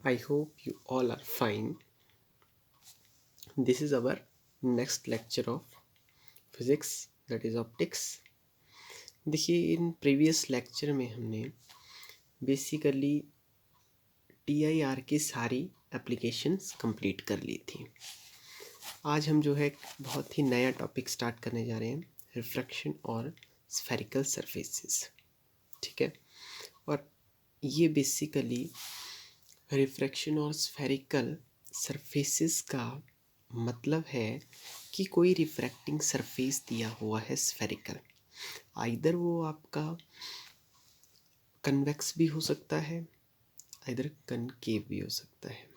I hope you all are fine. This is our next lecture of physics, that is optics. देखिए, in previous lecture में हमने basically TIR की सारी applications complete कर ली थी। आज हम जो है बहुत ही नया टॉपिक स्टार्ट करने जा रहे हैं, रिफ्रैक्शन और स्फेरिकल सरफेसेस। ठीक है, और ये बेसिकली रिफ्रैक्शन और स्फेरिकल सरफेसेस का मतलब है कि कोई रिफ्रैक्टिंग सरफेस दिया हुआ है स्फेरिकल, आइदर वो आपका कन्वेक्स भी हो सकता है, आइदर कनकेव भी हो सकता है।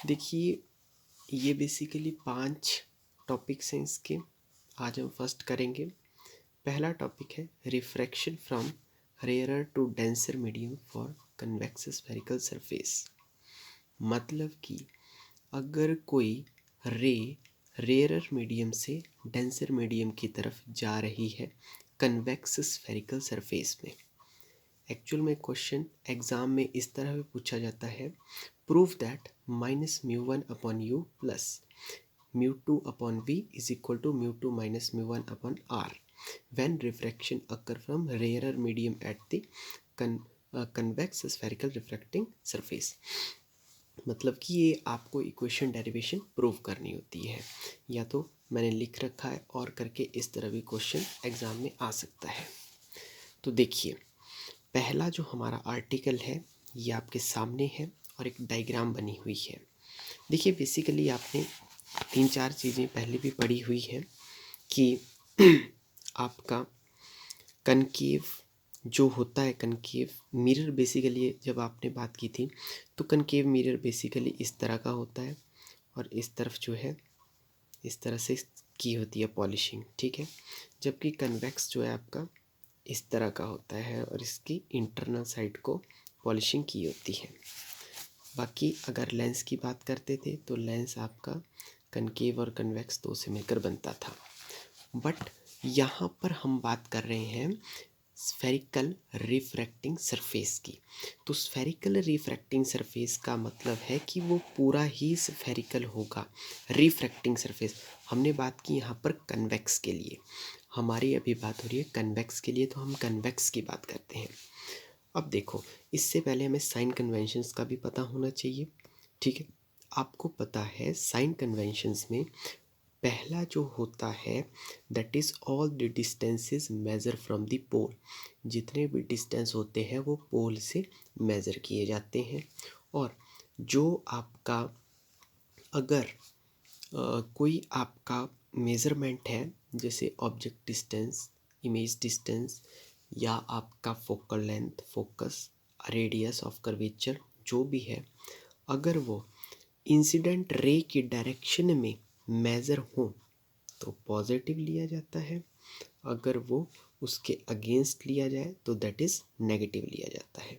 देखिए, ये बेसिकली 5 टॉपिक्स हैं इसके। आज हम फर्स्ट करेंगे। पहला टॉपिक है refraction from rarer to denser medium for convex spherical surface. मतलब कि अगर कोई रे रेयरर मीडियम से डेंसर मीडियम की तरफ जा रही है कन्वेक्स स्फेरिकल सरफेस में। एक्चुअल में क्वेश्चन एग्जाम में इस तरह भी पूछा जाता है, prove that -μ1 upon u plus μ2 upon v is equal to μ2 minus μ1 upon R when refraction occur from rarer medium at the convex spherical refracting surface. मतलब कि ये आपको इक्वेशन डेरिवेशन प्रूव करनी होती है, या तो मैंने लिख रखा है और करके इस तरह भी क्वेश्चन एग्जाम में आ सकता है। तो देखिए, पहला जो हमारा आर्टिकल है ये आपके सामने है और एक डायग्राम बनी हुई है। देखिए, बेसिकली आपने 3-4 चीज़ें पहले भी पढ़ी हुई है कि आपका कनकेव जो होता है, कनकेव मिरर बेसिकली जब आपने बात की थी तो कनकेव मिरर बेसिकली इस तरह का होता है और इस तरफ जो है इस तरह से की होती है पॉलिशिंग। ठीक है, जबकि कन्वेक्स जो है आपका इस तरह का होता है और इसकी इंटरनल साइड को पॉलिशिंग की होती है। बाकी अगर लेंस की बात करते थे तो लेंस आपका कनकेव और कन्वेक्स दो से मिलकर बनता था, बट यहाँ पर हम बात कर रहे हैं स्फेरिकल रिफ्रैक्टिंग सरफेस की। तो स्फेरिकल रिफ्रैक्टिंग सरफेस का मतलब है कि वो पूरा ही स्फेरिकल होगा। रिफ्रैक्टिंग सरफेस हमने बात की यहाँ पर कन्वेक्स के लिए, हमारी अभी बात हो रही है कन्वेक्स के लिए, तो हम कन्वेक्स की बात करते हैं। अब देखो, इससे पहले हमें साइन कन्वेंशंस का भी पता होना चाहिए। ठीक है, आपको पता है साइन कन्वेंशंस में पहला जो होता है that is all the distances measure from the pole. जितने भी डिस्टेंस होते हैं वो पोल से मेज़र किए जाते हैं। और जो आपका अगर कोई आपका मेज़रमेंट है, जैसे ऑब्जेक्ट डिस्टेंस, इमेज डिस्टेंस, या आपका focal length, focus, radius of curvature जो भी है, अगर वो इंसिडेंट रे की डायरेक्शन में मेज़र हो तो पॉजिटिव लिया जाता है, अगर वो उसके अगेंस्ट लिया जाए तो दैट इज़ नेगेटिव लिया जाता है।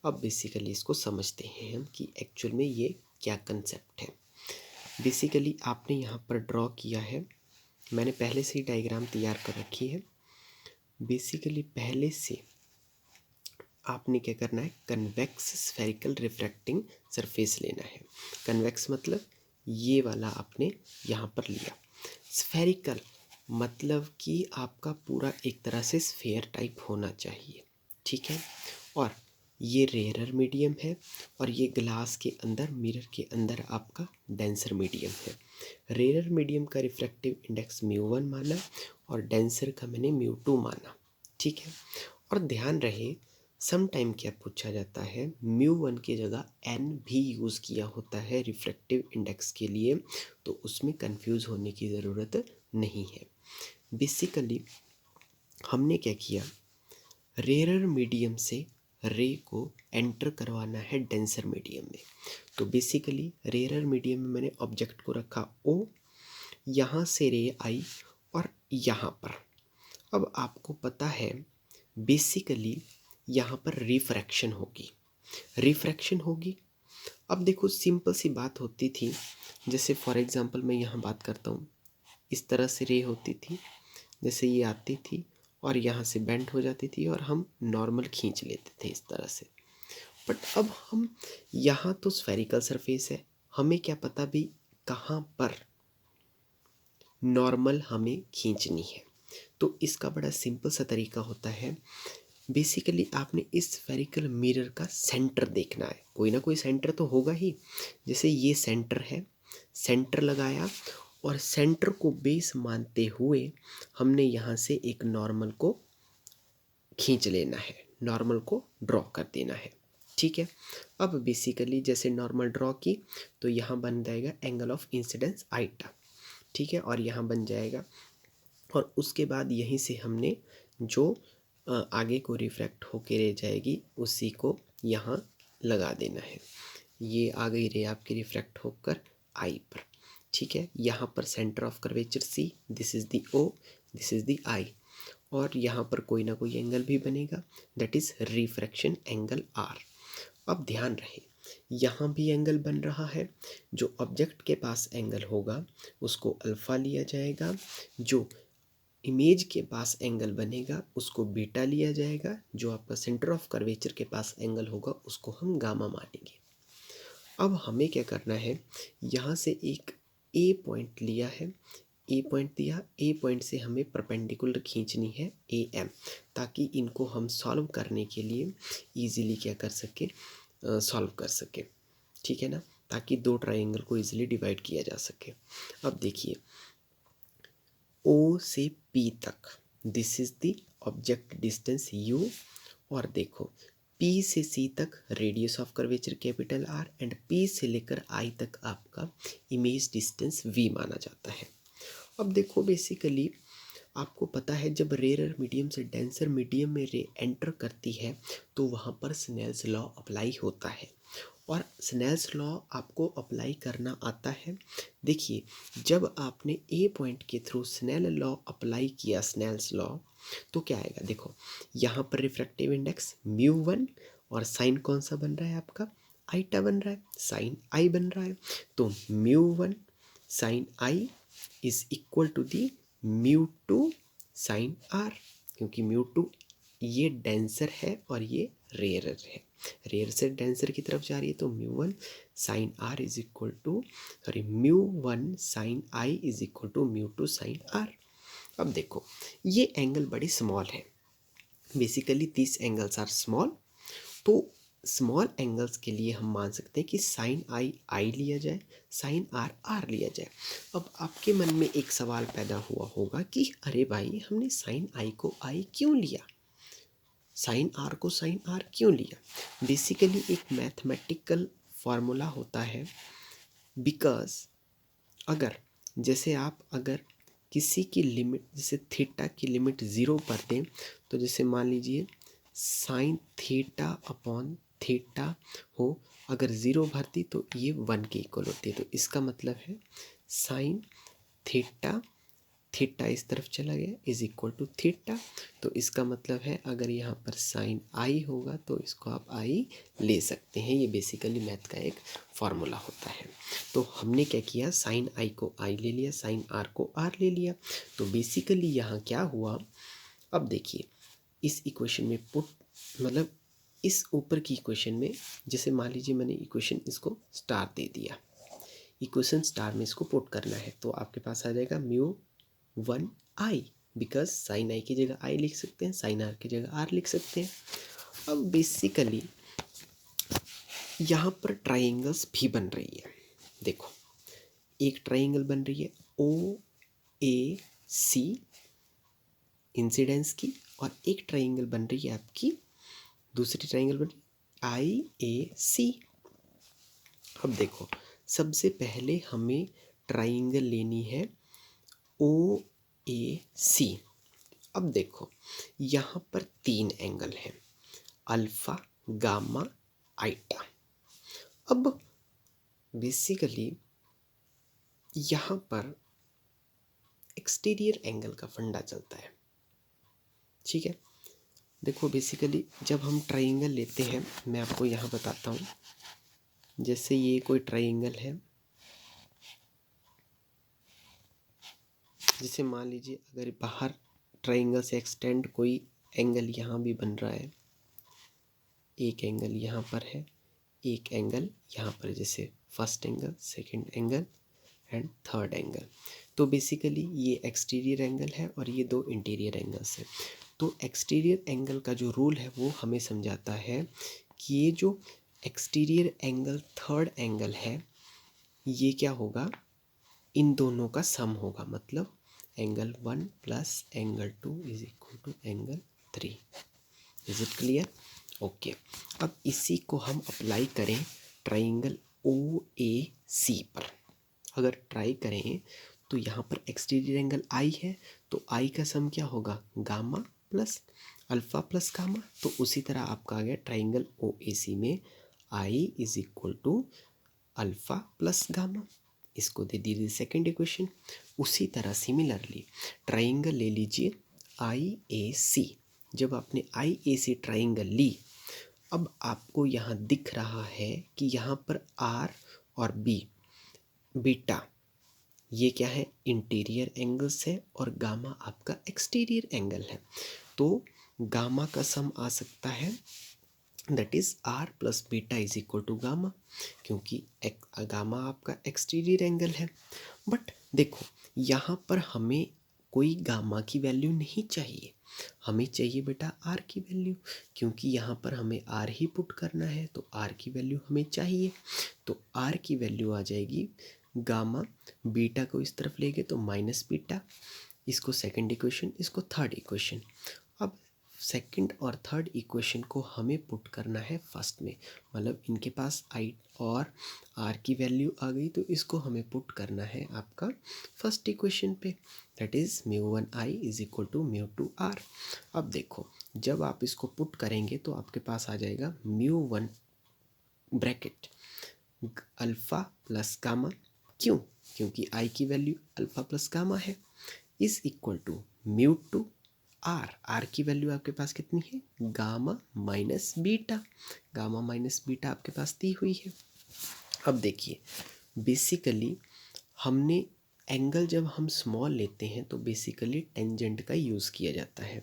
अब बेसिकली इसको समझते हैं हम कि एक्चुअल में ये क्या कंसेप्ट है। बेसिकली आपने यहाँ पर ड्रॉ किया है, मैंने पहले से ही डायग्राम तैयार कर रखी है। बेसिकली पहले से आपने क्या करना है, कन्वेक्स स्फेरिकल रिफ्रैक्टिंग सरफेस लेना है। कन्वेक्स मतलब ये वाला आपने यहाँ पर लिया। स्फेरिकल मतलब कि आपका पूरा एक तरह से स्फेयर टाइप होना चाहिए। ठीक है, और ये रेयरर मीडियम है और ये ग्लास के अंदर, मिरर के अंदर आपका डेंसर मीडियम है। रेयरर मीडियम का रिफ्रैक्टिव इंडेक्स μ1 माना और डेंसर का मैंने μ2 माना। ठीक है, और ध्यान रहे सम टाइम क्या पूछा जाता है, μ1 की जगह n भी यूज़ किया होता है रिफ्रैक्टिव इंडेक्स के लिए, तो उसमें कंफ्यूज होने की ज़रूरत नहीं है। बेसिकली हमने क्या किया, रेयरर मीडियम से रे को एंटर करवाना है डेंसर मीडियम में। तो बेसिकली रेयरर मीडियम में मैंने ऑब्जेक्ट को रखा O, यहाँ से रे आई और यहाँ पर। अब आपको पता है बेसिकली यहाँ पर रिफ्रैक्शन होगी, रिफ्रैक्शन होगी। अब देखो, सिंपल सी बात होती थी, जैसे फॉर एग्जांपल मैं यहाँ बात करता हूँ, इस तरह से रे होती थी, जैसे ये आती थी और यहाँ से बेंड हो जाती थी और हम नॉर्मल खींच लेते थे इस तरह से। बट अब हम यहाँ तो स्फेरिकल सरफेस है, हमें क्या पता भी कहाँ पर नॉर्मल हमें खींचनी है। तो इसका बड़ा सिंपल सा तरीका होता है, बेसिकली आपने इस स्फेरिकल मिरर का सेंटर देखना है, कोई ना कोई सेंटर तो होगा ही। जैसे ये सेंटर है, सेंटर लगाया और सेंटर को बेस मानते हुए हमने यहाँ से एक नॉर्मल को खींच लेना है, नॉर्मल को ड्रॉ कर देना है। ठीक है, अब बेसिकली जैसे नॉर्मल ड्रॉ की तो यहाँ बन जाएगा एंगल ऑफ इंसिडेंस आईटा। ठीक है, और यहाँ बन जाएगा, और उसके बाद यहीं से हमने जो आगे को रिफ्रैक्ट होके रह जाएगी उसी को यहाँ लगा देना है। ये आ गई रे आपकी रिफ्रैक्ट होकर आई पर। ठीक है, यहाँ पर centre of curvature C, this is the O, this is the I, और यहाँ पर कोई ना कोई एंगल भी बनेगा, that is refraction angle r. अब ध्यान रहे, यहाँ भी एंगल बन रहा है, जो ऑब्जेक्ट के पास एंगल होगा उसको अल्फ़ा लिया जाएगा, जो इमेज के पास एंगल बनेगा उसको बीटा लिया जाएगा, जो आपका सेंटर ऑफ कर्वेचर के पास एंगल होगा उसको हम गामा मानेंगे। अब हमें क्या करना है, यहाँ से एक ए पॉइंट लिया है, ए पॉइंट दिया, ए पॉइंट से हमें परपेंडिकुलर खींचनी है ए एम, ताकि इनको हम सॉल्व करने के लिए इजीली क्या कर सके, सॉल्व कर सके। ठीक है ना, ताकि दो ट्रायंगल को इजीली डिवाइड किया जा सके। अब देखिए, ओ से पी तक this is the object distance you, और देखो पी से सी तक radius of curvature capital R, and P से लेकर आई तक आपका इमेज डिस्टेंस वी माना जाता है। अब देखो बेसिकली आपको पता है, जब रेयर मीडियम से डेंसर मीडियम में रे एंटर करती है तो वहाँ पर स्नेल्स लॉ अप्लाई होता है, और स्नेल्स लॉ आपको अप्लाई करना आता है। देखिए, जब आपने ए पॉइंट के थ्रू स्नेल लॉ अप्लाई किया, स्नेल्स लॉ, तो क्या आएगा, देखो यहाँ पर रिफ्रैक्टिव इंडेक्स म्यू वन, और साइन कौन सा बन रहा है आपका, आईटा बन रहा है, साइन आई बन रहा है, तो mu one sine i is equal to the mu two sine r, क्योंकि म्यू टू ये डेंसर है और ये रेयरर है, रेयर से डेंसर की तरफ जा रही है, तो mu one sine r is equal to, sorry mu one sine i is equal to mu two sine r. अब देखो ये एंगल बड़ी स्मॉल है, basically this angles are small, तो स्मॉल एंगल्स के लिए हम मान सकते हैं कि साइन आई आई लिया जाए, साइन आर आर लिया जाए। अब आपके मन में एक सवाल पैदा हुआ होगा कि अरे भाई हमने साइन आई को आई क्यों लिया, साइन आर को साइन आर क्यों लिया। बेसिकली एक मैथमेटिकल फार्मूला होता है, बिकॉज अगर जैसे आप अगर किसी की लिमिट, जैसे थीटा की लिमिट ज़ीरो पर दें, तो जैसे मान लीजिए साइन थीटा अपॉन थीटा हो, अगर ज़ीरो भरती तो ये वन के इक्वल होती है, तो इसका मतलब है साइन थीटा, थीटा इस तरफ चला गया इज इक्वल टू थीटा, तो इसका मतलब है अगर यहाँ पर साइन आई होगा तो इसको आप आई ले सकते हैं। ये बेसिकली मैथ का एक फार्मूला होता है। तो हमने क्या किया, साइन आई को आई ले लिया, साइन आर को आर ले लिया, तो बेसिकली यहाँ क्या हुआ, अब देखिए इस इक्वेशन में पुट, मतलब इस ऊपर की इक्वेशन में, जैसे मान लीजिए मैंने इक्वेशन इसको स्टार दे दिया, इक्वेशन स्टार में इसको पुट करना है, तो आपके पास आ जाएगा mu one i, because sine i की जगह आई लिख सकते हैं, साइन आर की जगह आर लिख सकते हैं। अब बेसिकली यहाँ पर ट्राइंगल्स भी बन रही है, देखो एक ट्राइंगल बन रही है ओ ए सी इंसिडेंस की, और एक ट्राइंगल बन रही है आपकी, दूसरी ट्राइंगल बन आई ए सी। अब देखो सबसे पहले हमें ट्राइंगल लेनी है ओ ए सी। अब देखो यहाँ पर तीन एंगल हैं, अल्फा गामा आईटा। अब बेसिकली यहाँ पर एक्सटीरियर एंगल का फंडा चलता है, ठीक है। देखो बेसिकली जब हम ट्राइंगल लेते हैं, मैं आपको यहाँ बताता हूँ, जैसे ये कोई ट्राइंगल है, जैसे मान लीजिए अगर बाहर ट्राइंगल से एक्सटेंड कोई एंगल यहाँ भी बन रहा है, एक एंगल यहाँ पर है, एक एंगल यहाँ पर, जैसे first angle, second angle and third angle. तो बेसिकली ये एक्सटीरियर एंगल है और ये दो इंटीरियर एंगल्स हैं। तो एक्सटीरियर एंगल का जो रूल है वो हमें समझाता है कि ये जो एक्सटीरियर एंगल थर्ड एंगल है ये क्या होगा, इन दोनों का सम होगा, मतलब angle 1 plus angle 2 is equal to angle 3। Is it clear? Okay, अब इसी को हम अप्लाई करें ट्राइंगल ओ ए सी पर। अगर ट्राई करें तो यहाँ पर एक्सटीरियर एंगल आई है, तो आई का सम क्या होगा, gamma plus alpha plus gamma. तो उसी तरह आपका आ गया ट्राइंगल ओ ए सी में i is equal to alpha plus gamma. इसको दे दीजिए सेकेंड इक्वेशन। उसी तरह सिमिलरली ट्राइंगल ले लीजिए आई ए सी। जब आपने आई ए सी ट्राइंगल ली, अब आपको यहाँ दिख रहा है कि यहाँ पर आर और बी, बीटा, ये क्या है, इंटीरियर एंगल्स है और गामा आपका एक्सटीरियर एंगल है। तो गामा का सम आ सकता है that is r plus beta is equal to gamma, क्योंकि गामा आपका एक्सटीरियर एंगल है। बट देखो यहाँ पर हमें कोई गामा की वैल्यू नहीं चाहिए, हमें चाहिए बेटा आर की वैल्यू, क्योंकि यहाँ पर हमें आर ही पुट करना है, तो आर की वैल्यू हमें चाहिए। तो आर की वैल्यू आ जाएगी गामा, बीटा को इस तरफ ले गए तो माइनस बीटा, इसको सेकंड इक्वेशन, इसको थर्ड इक्वेशन। अब सेकंड और थर्ड इक्वेशन को हमें पुट करना है फर्स्ट में, मतलब इनके पास आई और आर की वैल्यू आ गई, तो इसको हमें पुट करना है आपका फर्स्ट इक्वेशन पे, that is μ1 i is equal to μ2 r. अब देखो जब आप इसको पुट करेंगे तो आपके पास आ जाएगा μ1 ब्रैकेट अल्फ़ा प्लस गामा, क्यों, क्योंकि आई की वैल्यू अल्फ़ा प्लस गामा है, is equal to μ2 r. R की वैल्यू आपके पास कितनी है, gamma minus beta, gamma minus beta आपके पास दी हुई है। अब देखिए बेसिकली हमने एंगल जब हम स्मॉल लेते हैं तो बेसिकली टेंजेंट का यूज़ किया जाता है,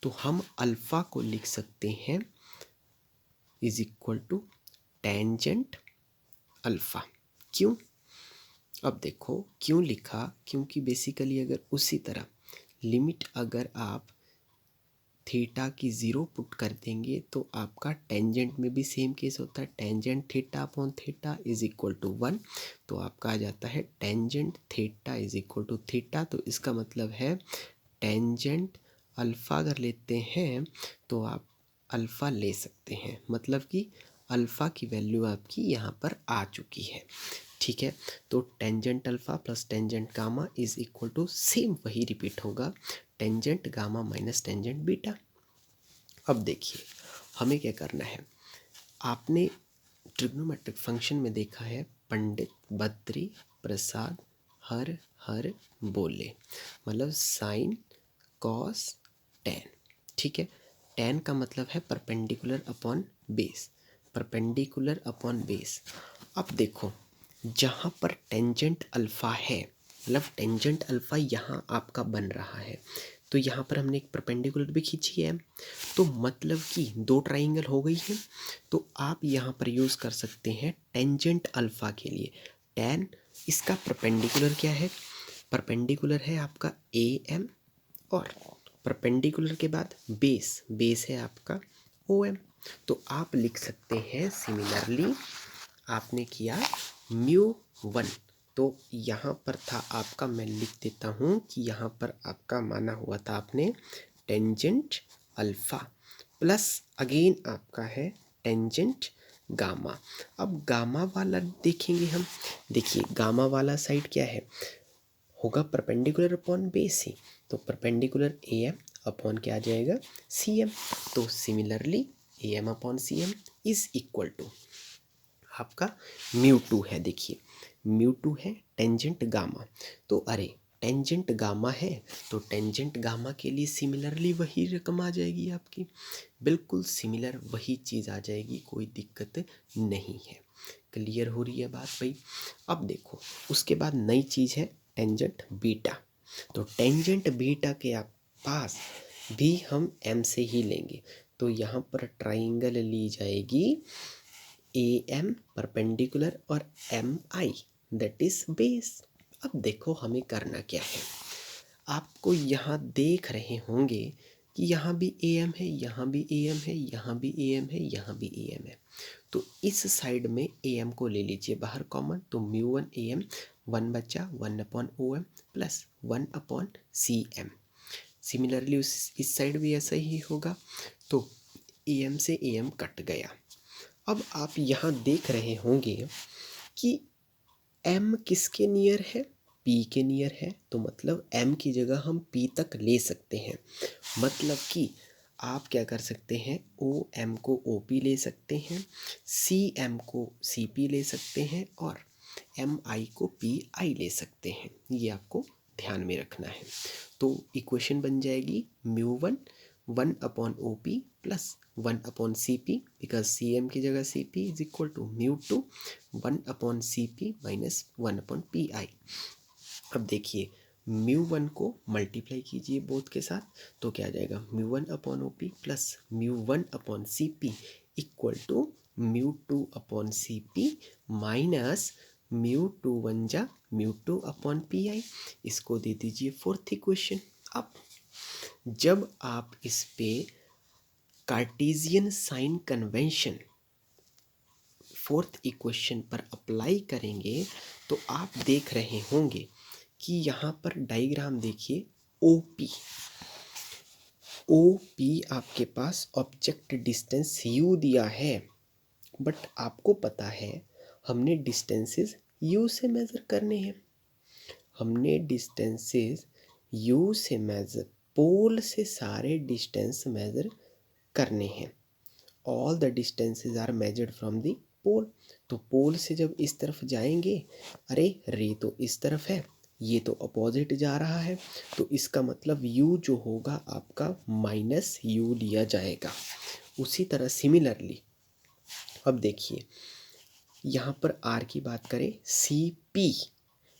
तो हम अल्फ़ा को लिख सकते हैं is equal to tangent alpha. क्यों, अब देखो क्यों लिखा, क्योंकि बेसिकली अगर उसी तरह लिमिट अगर आप थीटा की ज़ीरो पुट कर देंगे तो आपका टेंजेंट में भी सेम केस होता है, tangent theta upon theta is equal to 1, तो आपका आ जाता है tangent theta is equal to theta. तो इसका मतलब है टेंजेंट अल्फ़ा अगर लेते हैं तो आप अल्फ़ा ले सकते हैं, मतलब कि अल्फ़ा की वैल्यू आपकी यहाँ पर आ चुकी है, ठीक है। तो tangent alpha plus tangent gamma is equal to same वही रिपीट होगा, tangent gamma minus tangent beta. अब देखिए हमें क्या करना है, आपने ट्रिग्नोमेट्रिक फंक्शन में देखा है पंडित बद्री प्रसाद हर हर बोले, मतलब साइन कॉस टेन, ठीक है। टेन का मतलब है perpendicular upon base, perpendicular upon base. अब देखो जहाँ पर टेंजेंट अल्फ़ा है, मतलब टेंजेंट अल्फ़ा यहाँ आपका बन रहा है, तो यहाँ पर हमने एक परपेंडिकुलर भी खींची है, तो मतलब कि दो ट्राइंगल हो गई है। तो आप यहाँ पर यूज़ कर सकते हैं टेंजेंट अल्फ़ा के लिए टेन, इसका परपेंडिकुलर क्या है, परपेंडिकुलर है आपका ए एम, और परपेंडिकुलर के बाद बेस, बेस है आपका ओ एम। तो आप लिख सकते हैं सिमिलरली आपने किया μ1, तो यहाँ पर था आपका, मैं लिख देता हूँ कि यहाँ पर आपका माना हुआ था आपने टेंजेंट अल्फ़ा प्लस अगेन आपका है टेंजेंट गामा। अब गामा वाला देखेंगे हम, देखिए गामा वाला साइड क्या है, होगा परपेंडिकुलर अपॉन बेस ही, तो परपेंडिकुलर ए एम अपॉन क्या आ जाएगा सी एम। तो similarly A M upon C M is equal to आपका μ2 है, देखिए μ2 है टेंजेंट गामा, तो अरे टेंजेंट गामा है तो टेंजेंट गामा के लिए सिमिलरली वही रकम आ जाएगी आपकी, बिल्कुल सिमिलर वही चीज़ आ जाएगी, कोई दिक्कत नहीं है। क्लियर हो रही है बात भाई? अब देखो उसके बाद नई चीज़ है टेंजेंट बीटा, तो टेंजेंट बीटा के आप पास भी हम एम से ही लेंगे, तो यहाँ पर ट्राइंगल ली जाएगी AM परपेंडिकुलर और MI दैट इज बेस। अब देखो हमें करना क्या है। आपको यहाँ देख रहे होंगे कि यहाँ भी AM है, यहाँ भी AM है, यहाँ भी AM है, यहाँ भी AM है। तो इस साइड में AM को ले लीजिए बाहर कॉमन, तो μ1 AM 1 बचा 1/OM प्लस 1/CM। सिमिलरली इस साइड भी ऐसा ही होगा, तो AM से AM कट गया। अब आप यहाँ देख रहे होंगे कि M किसके नियर है, P के नियर है, तो मतलब M की जगह हम P तक ले सकते हैं। मतलब कि आप क्या कर सकते हैं, OM को OP ले सकते हैं, CM को CP ले सकते हैं और MI को PI ले सकते हैं। ये आपको ध्यान में रखना है। तो इक्वेशन बन जाएगी μ1 1/OP plus 1/CP, because CM की जगह CP is equal to μ2 1/CP minus 1/PI। अब देखिए μ1 को मल्टीप्लाई कीजिए बोथ के साथ, तो क्या आ जाएगा μ1/OP plus μ1/CP equal to μ2/CP minus μ2 1 μ2/PI। इसको दे दीजिए फोर्थ इक्वेशन। अब जब आप इस पे Cartesian sign convention fourth equation पर अप्लाई करेंगे तो आप देख रहे होंगे कि यहाँ पर डायग्राम देखिए, OP आपके पास ऑब्जेक्ट डिस्टेंस U दिया है, बट आपको पता है हमने डिस्टेंसेस U से मेज़र करने हैं। हमने डिस्टेंसेस U से मेज़र, पोल से सारे डिस्टेंस मेज़र करने हैं। All the distances are measured from the pole. तो पोल से जब इस तरफ जाएंगे, अरे रे तो इस तरफ है, ये तो अपोजिट जा रहा है, तो इसका मतलब U जो होगा आपका -U लिया जाएगा। उसी तरह सिमिलरली अब देखिए यहाँ पर R की बात करें CP,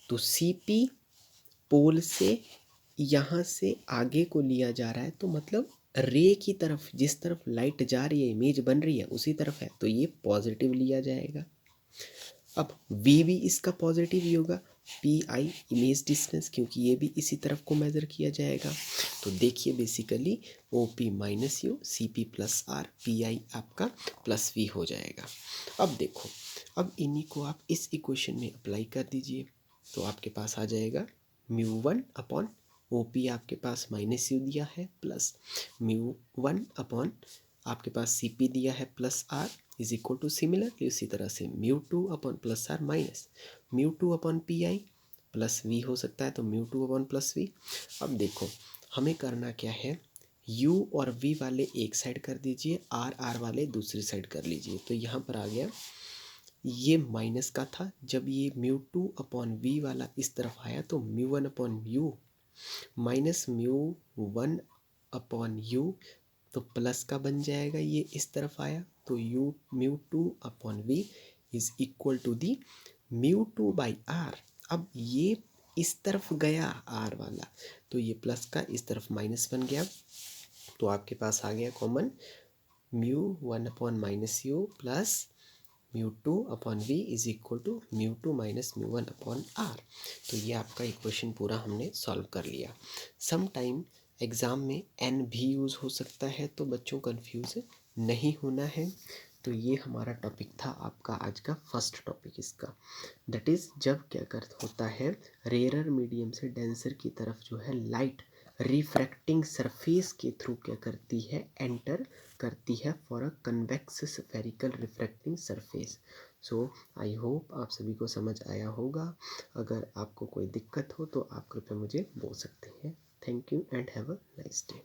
तो CP पोल से यहाँ से आगे को लिया जा रहा है, तो मतलब रे की तरफ, जिस तरफ लाइट जा रही है, इमेज बन रही है, उसी तरफ है, तो ये पॉजिटिव लिया जाएगा। अब V भी इसका पॉजिटिव ही होगा, PI इमेज डिस्टेंस, क्योंकि ये भी इसी तरफ को मेज़र किया जाएगा। तो देखिए basically OP -U CP + R PI आपका +V हो जाएगा। अब देखो, अब इन्हीं को आप इस इक्वेशन में अप्लाई कर दीजिए, तो आपके पास आ जाएगा μ1/OP आपके पास -U दिया है प्लस μ1/ आपके पास CP दिया है plus R is equal two similarly उसी तरह से μ2/+R minus μ2/PI plus V हो सकता है, तो μ2/+V। अब देखो हमें करना क्या है, U और V वाले एक साइड कर दीजिए, R वाले दूसरी साइड कर लीजिए। तो यहाँ पर आ गया, ये माइनस का था, जब ये μ2/V वाला इस तरफ आया तो μ1/U माइनस μ1/U, तो प्लस का बन जाएगा, ये इस तरफ आया तो μ2/V is equal to the μ2/R। अब ये इस तरफ गया R वाला, तो ये प्लस का इस तरफ माइनस बन गया, तो आपके पास आ गया common μ1/-U plus μ2/V is equal to μ2 minus μ1/R। तो ये आपका इक्वेशन पूरा हमने सॉल्व कर लिया। सम टाइम एग्ज़ाम में N भी यूज़ हो सकता है, तो बच्चों कंफ्यूज नहीं होना है। तो ये हमारा टॉपिक था आपका आज का फर्स्ट टॉपिक इसका, दैट इज़ जब क्या कर होता है, रेयरर मीडियम से डेंसर की तरफ जो है लाइट रिफ्रैक्टिंग सरफेस के थ्रू क्या करती है, एंटर करती है for a convex spherical refracting surface. So I hope आप सभी को समझ आया होगा। अगर आपको कोई दिक्कत हो तो आप कृपया मुझे बोल सकते हैं। Thank you and have a nice day.